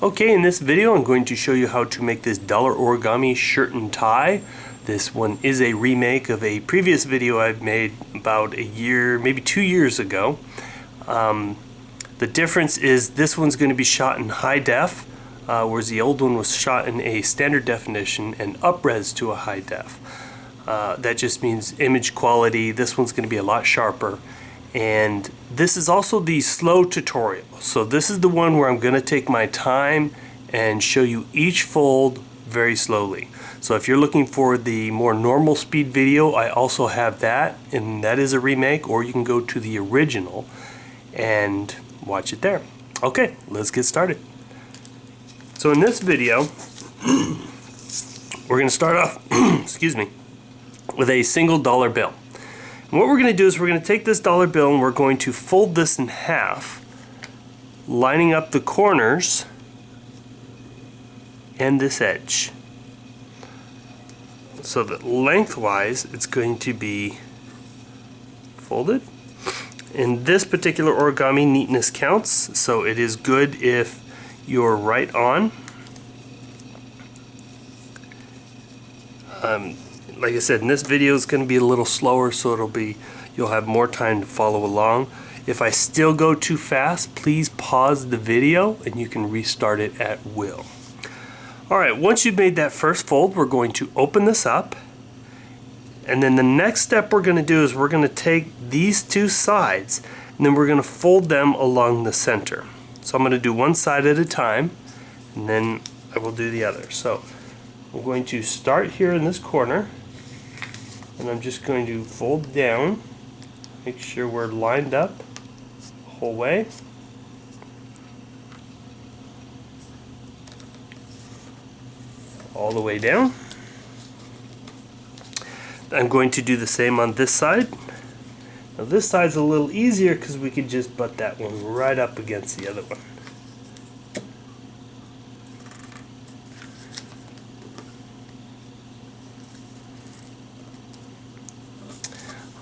Okay, in this video I'm going to show you how to make this dollar origami shirt and tie. This one is a remake of a previous video I've made about a year, maybe 2 years ago. The difference is this one's going to be shot in high def, whereas the old one was shot in a standard definition and up-res to a high def. That just means image quality. This one's going to be a lot sharper. And this is also the slow tutorial. So this is the one where I'm going to take my time and show you each fold very slowly. So if you're looking for the more normal speed video, I also have that, and that is a remake, or you can go to the original and watch it there. Okay, let's get started. So in this video, we're going to start off, excuse me, with a single dollar bill. And what we're going to do is we're going to take this dollar bill and we're going to fold this in half, lining up the corners and this edge, so that lengthwise it's going to be folded. In this particular origami, neatness counts, so it is good if you're right on. Like I said, in this video is going to be a little slower, so you'll have more time to follow along. If I still go too fast, please pause the video and you can restart it at will. Alright, once you've made that first fold, we're going to open this up, and then the next step we're going to do is we're going to take these two sides and then we're going to fold them along the center. So I'm going to do one side at a time and then I will do the other. So I'm going to start here in this corner, and I'm just going to fold down, make sure we're lined up the whole way. All the way down. I'm going to do the same on this side. Now this side's a little easier because we could just butt that one right up against the other one.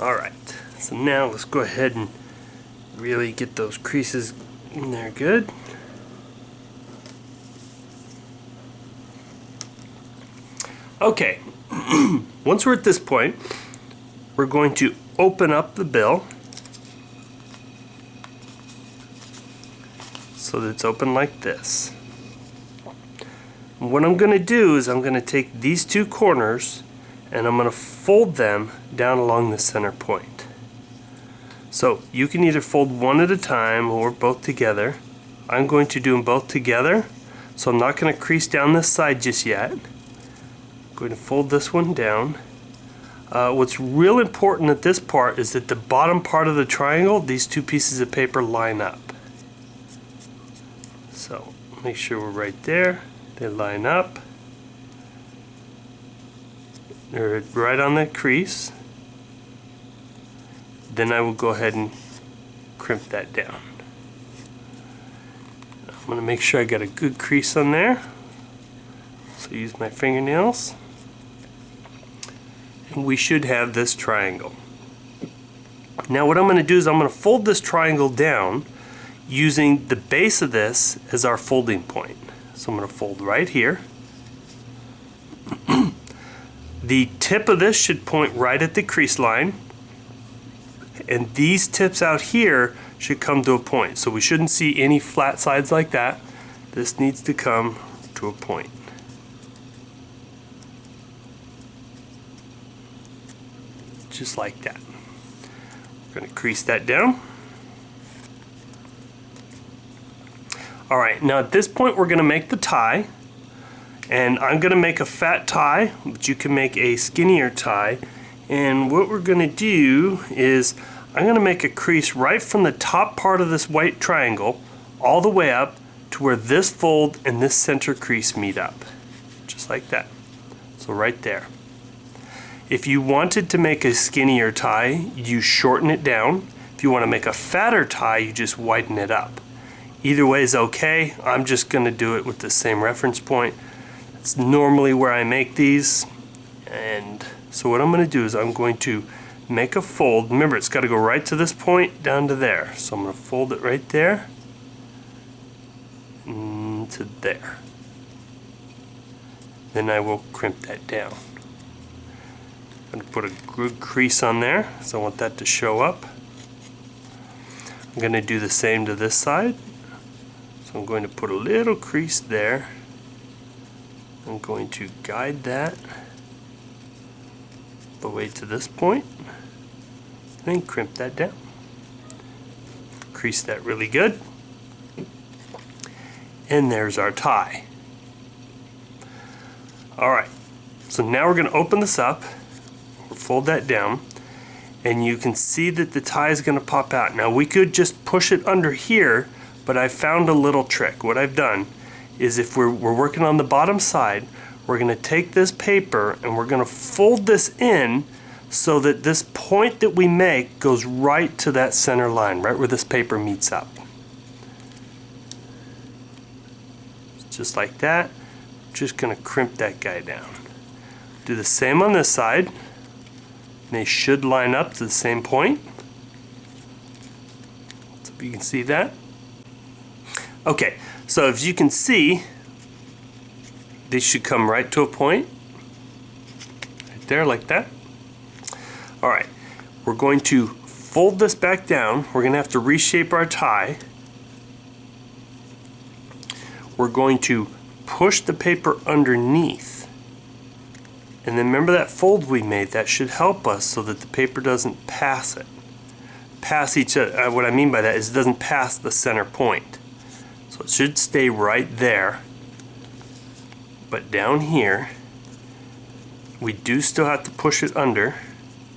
Alright, so now let's go ahead and really get those creases in there good. Okay, once we're at this point, we're going to open up the bill so that it's open like this. And what I'm going to do is I'm going to take these two corners and I'm going to fold them down along the center point. So you can either fold one at a time or both together. I'm going to do them both together, so I'm not going to crease down this side just yet. I'm going to fold this one down. What's real important at this part is that the bottom part of the triangle, these two pieces of paper line up. So make sure we're right there. They line up. They're right on that crease. Then I will go ahead and crimp that down. I'm going to make sure I got a good crease on there. So use my fingernails. And we should have this triangle. Now what I'm going to do is I'm going to fold this triangle down using the base of this as our folding point. So I'm going to fold right here. The tip of this should point right at the crease line, and these tips out here should come to a point. So we shouldn't see any flat sides like that. This needs to come to a point. Just like that. We're going to crease that down. Alright, now at this point we're going to make the tie. And I'm going to make a fat tie, but you can make a skinnier tie. And what we're going to do is I'm going to make a crease right from the top part of this white triangle all the way up to where this fold and this center crease meet up. Just like that. So right there. If you wanted to make a skinnier tie, you shorten it down. If you want to make a fatter tie, you just widen it up. Either way is okay. I'm just going to do it with the same reference point. It's normally where I make these, and so what I'm going to do is I'm going to make a fold. Remember, it's got to go right to this point down to there. So I'm going to fold it right there. into there. Then I will crimp that down. I'm going to put a good crease on there, so I want that to show up. I'm going to do the same to this side. So I'm going to put a little crease there. I'm going to guide that the way to this point, and then crimp that down. Crease that really good. And there's our tie. Alright, so now we're going to open this up, fold that down, and you can see that the tie is going to pop out. Now we could just push it under here, but I found a little trick. What I've done is if we're working on the bottom side, we're going to take this paper and we're going to fold this in so that this point that we make goes right to that center line, right where this paper meets up. Just like that. Just going to crimp that guy down. Do the same on this side. They should line up to the same point. So if you can see that. Okay, so as you can see, these should come right to a point. Right there, like that. Alright, we're going to fold this back down. We're going to have to reshape our tie. We're going to push the paper underneath. And then remember that fold we made, that should help us so that the paper doesn't pass it. Pass each other. What I mean by that is it doesn't pass the center point. So it should stay right there. But down here, we do still have to push it under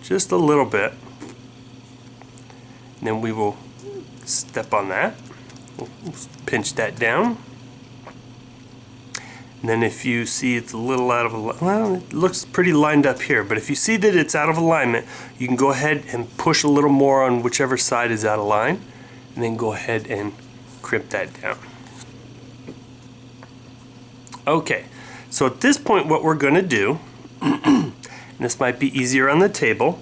just a little bit. And then we will step on that. We'll pinch that down. And then if you see it's a little out of alignment, well, it looks pretty lined up here, but if you see that it's out of alignment, you can go ahead and push a little more on whichever side is out of line, and then go ahead and crimp that down. Okay, so at this point what we're going to do, and this might be easier on the table,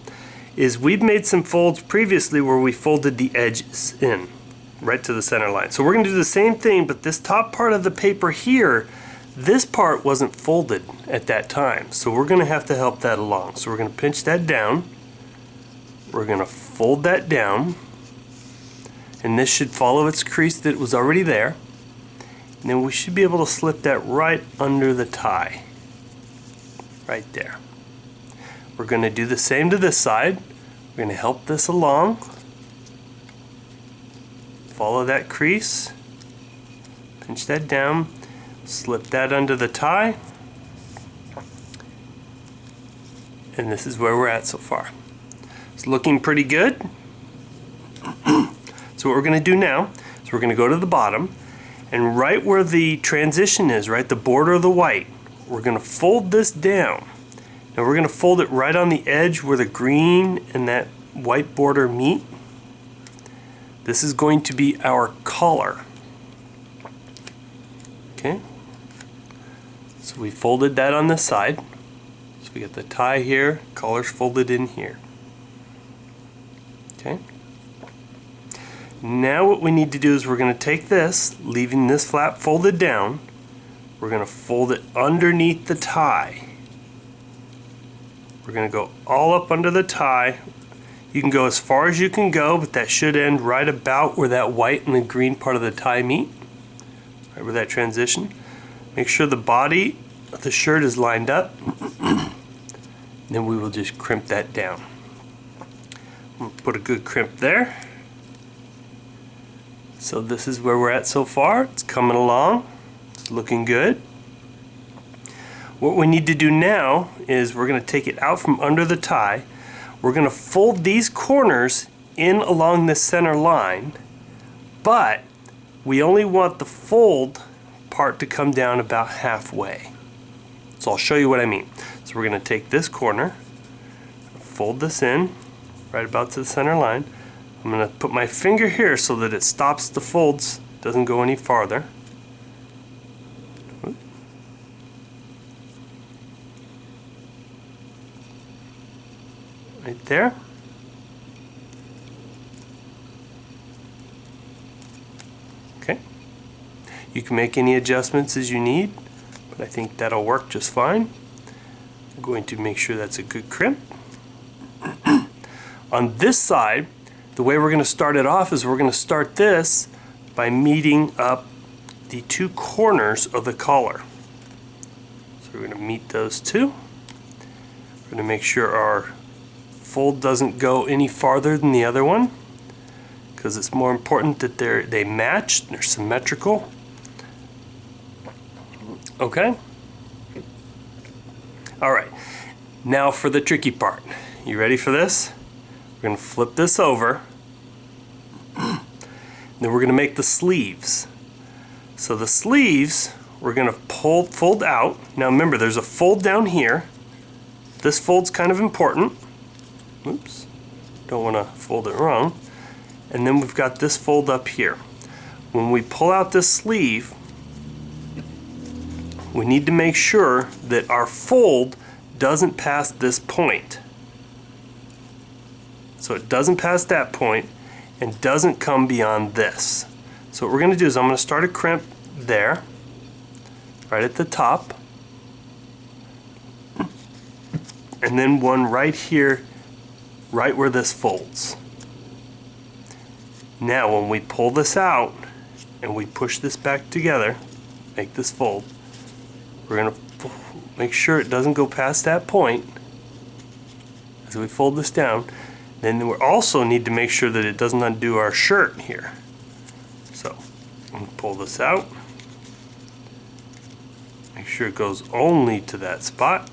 is we've made some folds previously where we folded the edges in, right to the center line. So we're going to do the same thing, but this top part of the paper here, this part wasn't folded at that time, so we're going to have to help that along. So we're going to pinch that down, we're going to fold that down, and this should follow its crease that was already there, and then we should be able to slip that right under the tie, right there. We're going to do the same to this side. We're going to help this along, follow that crease, pinch that down, slip that under the tie, and this is where we're at so far. It's looking pretty good. So what we're going to do now is we're going to go to the bottom, and right where the transition is, right, the border of the white, we're going to fold this down. Now we're going to fold it right on the edge where the green and that white border meet. This is going to be our collar. Okay. So we folded that on this side. So we get the tie here, collar's folded in here. Okay. Now what we need to do is we're going to take this, leaving this flap folded down, we're going to fold it underneath the tie. We're going to go all up under the tie. You can go as far as you can go, but that should end right about where that white and the green part of the tie meet, right where that transition. Make sure the body of the shirt is lined up. Then we will just crimp that down. We'll put a good crimp there. So this is where we're at so far. It's coming along. It's looking good. What we need to do now is we're going to take it out from under the tie. We're going to fold these corners in along the center line, but we only want the fold part to come down about halfway. So I'll show you what I mean. So we're going to take this corner, fold this in right about to the center line. I'm going to put my finger here so that it stops the folds, doesn't go any farther. Right there. Okay. You can make any adjustments as you need, but I think that'll work just fine. I'm going to make sure that's a good crimp. On this side, the way we're going to start it off is we're going to start this by meeting up the two corners of the collar. So we're going to meet those two. We're going to make sure our fold doesn't go any farther than the other one, because it's more important that they match, they're symmetrical. Okay? Alright, now for the tricky part. You ready for this? We're going to flip this over. Then we're going to make the sleeves. So the sleeves, we're going to fold out. Now remember, there's a fold down here. This fold's kind of important. Oops, don't want to fold it wrong. And then we've got this fold up here. When we pull out this sleeve, we need to make sure that our fold doesn't pass this point. So it doesn't pass that point and doesn't come beyond this. So what we're going to do is I'm going to start a crimp there, right at the top, and then one right here, right where this folds. Now when we pull this out and we push this back together, make this fold, we're going to make sure it doesn't go past that point as we fold this down. Then we also need to make sure that it doesn't undo our shirt here. So I'm going to pull this out. Make sure it goes only to that spot.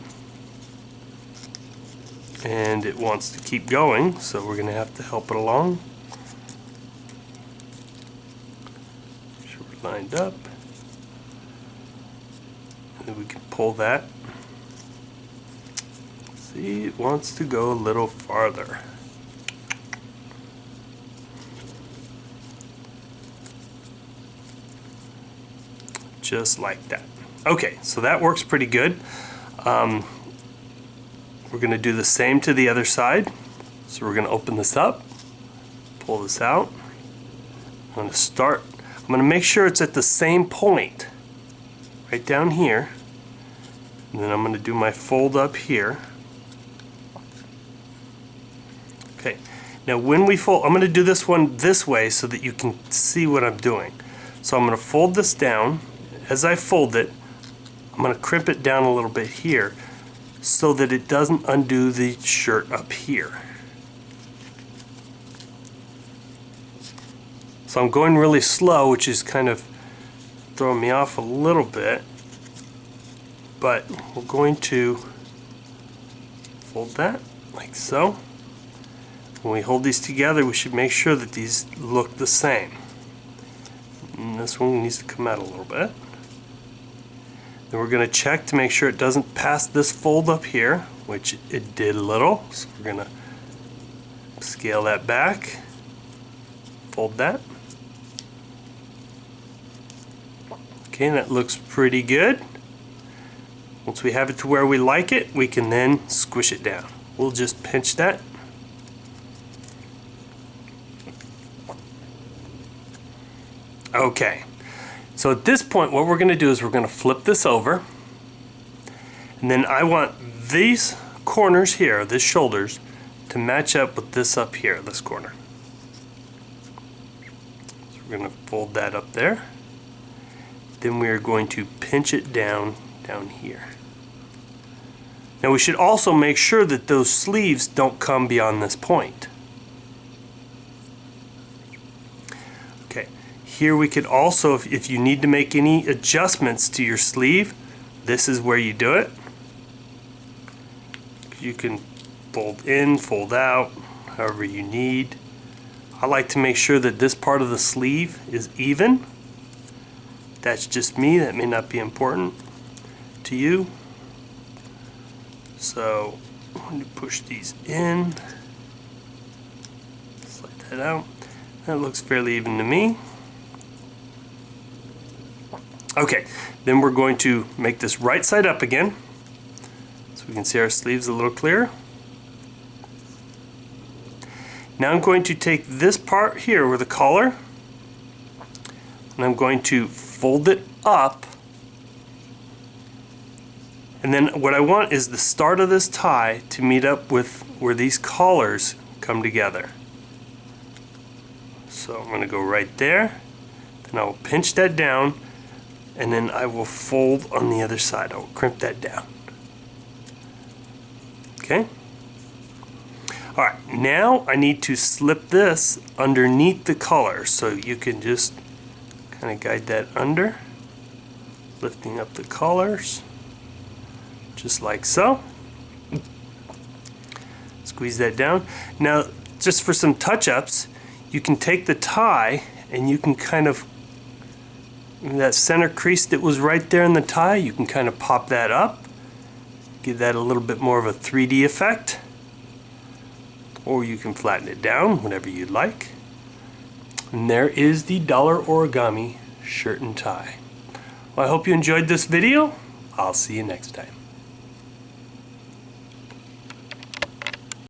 And it wants to keep going, so we're going to have to help it along. Make sure we're lined up. And then we can pull that. See, it wants to go a little farther. Just like that. Okay, so that works pretty good. We're going to do the same to the other side. So we're going to open this up, pull this out. I'm going to make sure it's at the same point, right down here. And then I'm going to do my fold up here. Okay, now when we fold, I'm going to do this one this way so that you can see what I'm doing. So I'm going to fold this down. As I fold it, I'm going to crimp it down a little bit here so that it doesn't undo the shirt up here. So I'm going really slow, which is kind of throwing me off a little bit, but we're going to fold that like so. When we hold these together, we should make sure that these look the same. And this one needs to come out a little bit. Then we're going to check to make sure it doesn't pass this fold up here, which it did a little. So we're going to scale that back, fold that. Okay, that looks pretty good. Once we have it to where we like it, we can then squish it down. We'll just pinch that. Okay. So at this point, what we're going to do is we're going to flip this over, and then I want these corners here, these shoulders, to match up with this up here, this corner. So we're going to fold that up there. Then we are going to pinch it down here. Now we should also make sure that those sleeves don't come beyond this point. Here we could also, if you need to make any adjustments to your sleeve, this is where you do it. You can fold in, fold out, however you need. I like to make sure that this part of the sleeve is even. That's just me, that may not be important to you. So I'm going to push these in, slide that out. That looks fairly even to me. Okay, then we're going to make this right side up again so we can see our sleeves a little clearer. Now I'm going to take this part here with the collar, and I'm going to fold it up, and then what I want is the start of this tie to meet up with where these collars come together. So I'm going to go right there, then I will pinch that down, and then I will fold on the other side. I will crimp that down. Okay? Alright, now I need to slip this underneath the collar, so you can just kind of guide that under, lifting up the collars, just like so. Squeeze that down. Now, just for some touch-ups, you can take the tie and you can kind of, that center crease that was right there in the tie, you can kind of pop that up, give that a little bit more of a 3D effect. Or you can flatten it down, whatever you'd like. And there is the dollar origami shirt and tie. Well, I hope you enjoyed this video. I'll see you next time.